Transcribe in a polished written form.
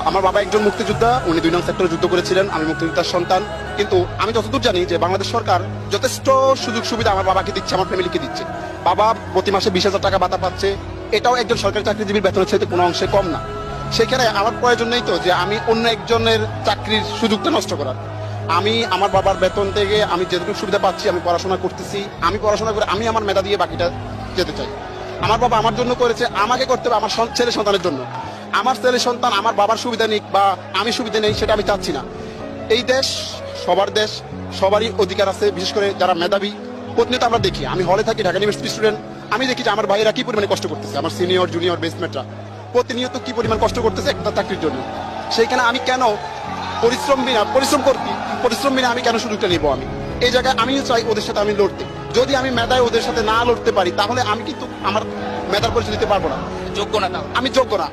আমার বাবা একজন মুক্তিযোদ্ধা, উনি ২ নং সেক্টরে যুদ্ধ করেছিলেন। আমি মুক্তিযোদ্ধার সন্তান, কিন্তু আমি যতদূর জানি যে বাংলাদেশ সরকার যথেষ্ট সুযোগ সুবিধা আমার বাবাকে দিচ্ছে, আমার ফ্যামিলিকে দিচ্ছে। বাবা প্রতি মাসে ২০,০০০ টাকা ভাতা পাচ্ছে, এটাও একজন সরকারি চাকরিজীবীর বেতনের চাইতে কোনো অংশে কম না। সেখানে আমার প্রয়োজন নেই তো যে আমি অন্য একজনের চাকরির সুযোগটা নষ্ট করার। আমি আমার বাবার বেতন থেকে আমি যেটুকু সুবিধা পাচ্ছি, আমি পড়াশোনা করতেছি, আমি পড়াশোনা করে আমি আমার মেধা দিয়ে বাকিটা যেতে চাই। আমার বাবা আমার জন্য করেছে, আমাকে করতে হবে আমার ছেলে সন্তানের জন্য। আমার ছেলে সন্তান আমার বাবার সুবিধা নিক বা আমি সুবিধা নেই, সেটা আমি চাচ্ছি না। এই দেশ সবার দেশ, সবারই অধিকার আছে, বিশেষ করে যারা মেধাবী। প্রতিনিয়ত আমরা দেখি, আমি হলে থাকি, ঢাকা ইউনিভার্সিটি স্টুডেন্ট, আমি দেখি যে আমার ভাইয়েরা কি পরিমাণে কষ্ট করতেছে, আমার সিনিয়র জুনিয়র বেসমেটরা প্রতিনিয়ত কি পরিমাণ কষ্ট করতেছে একটা চাকরির জন্য। সেইখানে আমি কেন পরিশ্রম বিনা আমি কেন সুযোগটা নিব? আমি এই জায়গায় আমিও চাই ওদের সাথে আমি লড়তে। যদি আমি মেধায় ওদের সাথে না লড়তে পারি, তাহলে আমি কিন্তু আমার মেধার পরিচয় দিতে পারবো না। যোগ্য না, তাও আমি যোগ্য না।